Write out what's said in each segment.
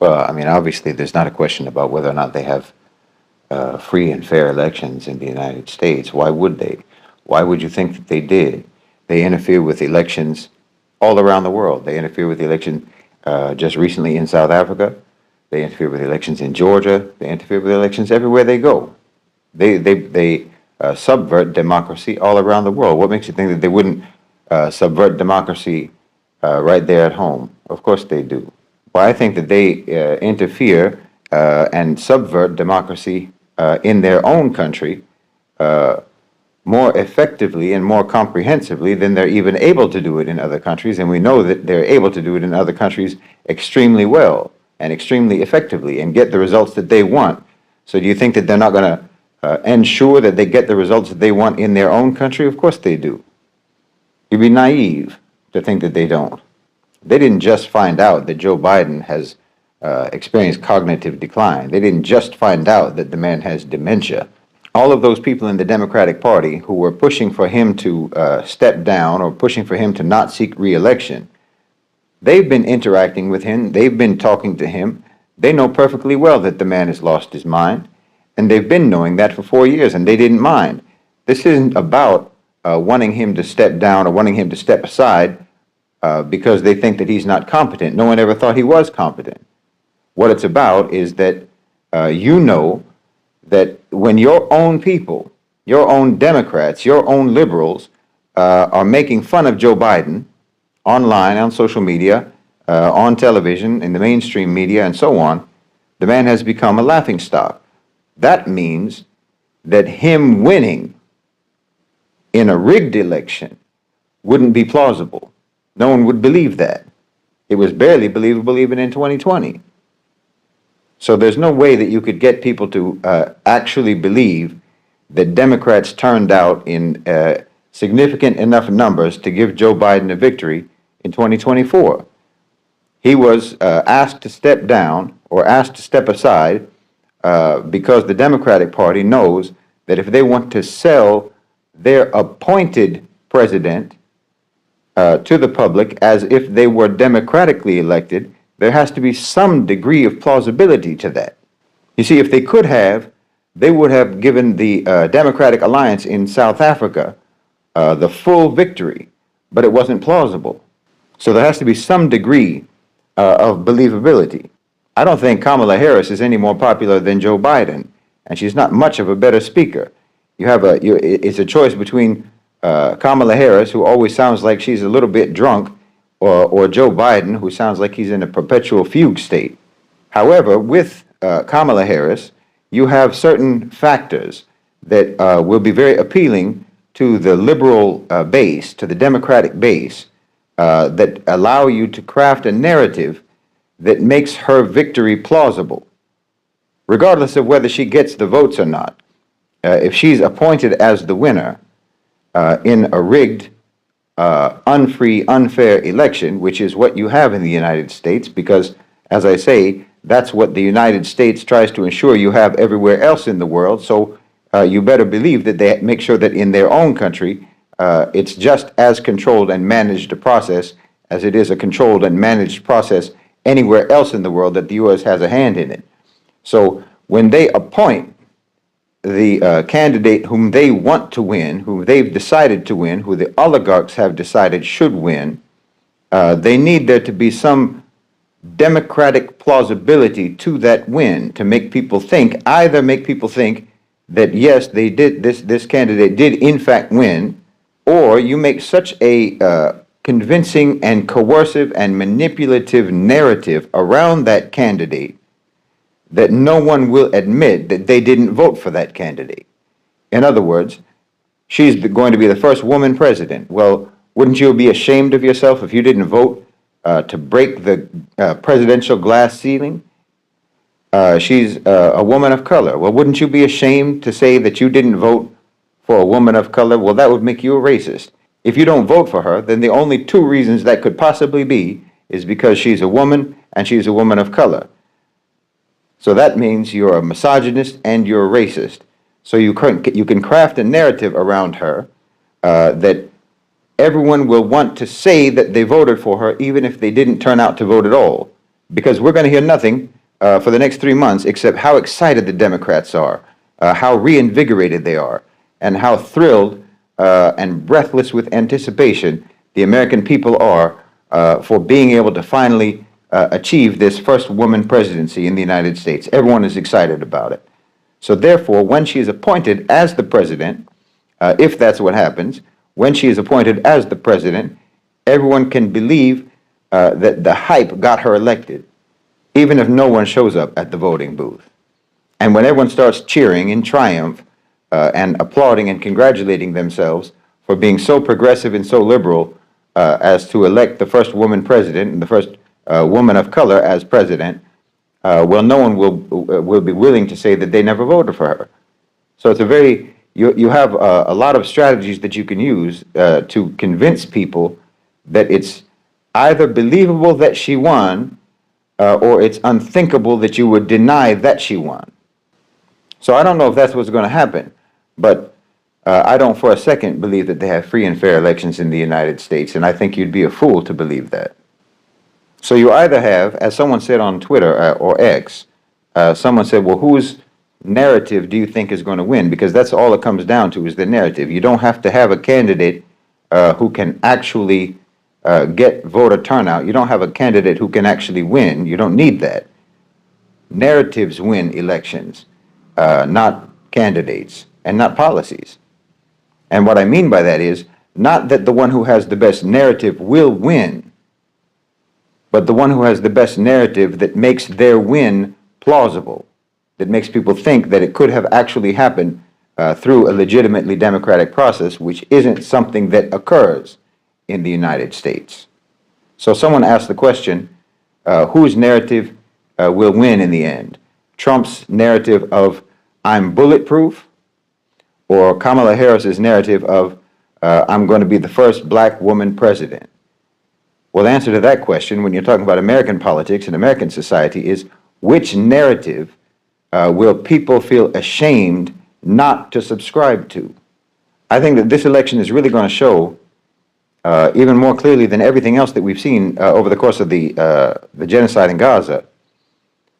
Well, I mean, obviously, there's not a question about whether or not they have free and fair elections in the United States. Why would they? Why would you think that they did? They interfere with elections all around the world. They interfere with the election just recently in South Africa. They interfere with elections in Georgia. They interfere with elections everywhere they go. They subvert democracy all around the world. What makes you think that they wouldn't subvert democracy right there at home? Of course they do. Well, I think that they interfere and subvert democracy in their own country more effectively and more comprehensively than they're even able to do it in other countries. And we know that they're able to do it in other countries extremely well and extremely effectively and get the results that they want. So do you think that they're not going to ensure that they get the results that they want in their own country? Of course they do. You'd be naive to think that they don't. They didn't just find out that Joe Biden has experienced cognitive decline. They didn't just find out that the man has dementia. All of those people in the Democratic Party who were pushing for him to step down or pushing for him to not seek re-election, they've been interacting with him. They've been talking to him. They know perfectly well that the man has lost his mind, and they've been knowing that for 4 years, and they didn't mind. This isn't about wanting him to step down or wanting him to step aside because they think that he's not competent. No one ever thought he was competent. What it's about is that you know that when your own people, your own Democrats, your own liberals are making fun of Joe Biden online, on social media, on television, in the mainstream media, and so on, the man has become a laughingstock. That means that him winning in a rigged election wouldn't be plausible. No one would believe that. It was barely believable even in 2020. So there's no way that you could get people to actually believe that Democrats turned out in significant enough numbers to give Joe Biden a victory in 2024. He was asked to step down or asked to step aside because the Democratic Party knows that if they want to sell their appointed president to the public as if they were democratically elected, there has to be some degree of plausibility to that. You see, if they could have, they would have given the Democratic Alliance in South Africa the full victory, but it wasn't plausible. So there has to be some degree of believability. I don't think Kamala Harris is any more popular than Joe Biden, and she's not much of a better speaker. It's a choice between Kamala Harris, who always sounds like she's a little bit drunk, or Joe Biden, who sounds like he's in a perpetual fugue state. However, with Kamala Harris, you have certain factors that will be very appealing to the liberal base, to the Democratic base, that allow you to craft a narrative that makes her victory plausible, regardless of whether she gets the votes or not. If she's appointed as the winner in a rigged, unfree, unfair election, which is what you have in the United States, because, as I say, that's what the United States tries to ensure you have everywhere else in the world. So you better believe that they make sure that in their own country, it's just as controlled and managed a process as it is a controlled and managed process anywhere else in the world that the U.S. has a hand in it. So when they appoint the candidate whom they want to win, who they've decided to win, who the oligarchs have decided should win, they need there to be some democratic plausibility to that win to make people think, either make people think that yes, they did this candidate did in fact win, or you make such a convincing and coercive and manipulative narrative around that candidate that no one will admit that they didn't vote for that candidate. In other words, she's going to be the first woman president. Well, wouldn't you be ashamed of yourself if you didn't vote to break the presidential glass ceiling? She's a woman of color. Well, wouldn't you be ashamed to say that you didn't vote for a woman of color? Well, that would make you a racist. If you don't vote for her, then the only two reasons that could possibly be is because she's a woman and she's a woman of color. So that means you're a misogynist and you're a racist. So you can craft a narrative around her that everyone will want to say that they voted for her even if they didn't turn out to vote at all. because we're going to hear nothing for the next 3 months except how excited the Democrats are, how reinvigorated they are, and how thrilled and breathless with anticipation the American people are for being able to finally achieve this first woman presidency in the United States. Everyone is excited about it. So therefore, when she is appointed as the president, if that's what happens, when she is appointed as the president, everyone can believe that the hype got her elected, even if no one shows up at the voting booth. And when everyone starts cheering in triumph and applauding and congratulating themselves for being so progressive and so liberal as to elect the first woman president and the first woman of color as president, well, no one will be willing to say that they never voted for her. So it's a very, you have a lot of strategies that you can use to convince people that it's either believable that she won or it's unthinkable that you would deny that she won. So I don't know if that's what's going to happen, but I don't for a second believe that they have free and fair elections in the United States, and I think you'd be a fool to believe that. So you either have, as someone said on Twitter or X, someone said, well, whose narrative do you think is going to win? Because that's all it comes down to, is the narrative. You don't have to have a candidate who can actually get voter turnout. You don't have a candidate who can actually win. You don't need that. Narratives win elections, not candidates and not policies. And what I mean by that is not that the one who has the best narrative will win, but the one who has the best narrative that makes their win plausible, that makes people think that it could have actually happened through a legitimately democratic process, which isn't something that occurs in the United States. So someone asked the question, whose narrative will win in the end? Trump's narrative of I'm bulletproof, or Kamala Harris's narrative of I'm going to be the first black woman president? Well, the answer to that question, when you're talking about American politics and American society, is which narrative will people feel ashamed not to subscribe to? I think that this election is really going to show, even more clearly than everything else that we've seen over the course of the genocide in Gaza,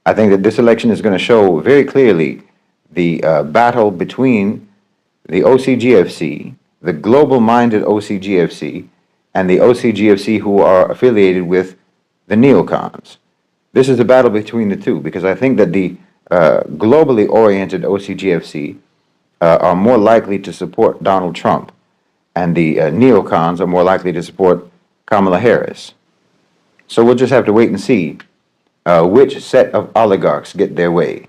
I think that this election is going to show very clearly the battle between the OCGFC, the global-minded OCGFC, and the OCGFC who are affiliated with the neocons. This is a battle between the two, because I think that the globally oriented OCGFC are more likely to support Donald Trump, and the neocons are more likely to support Kamala Harris. So we'll just have to wait and see which set of oligarchs get their way.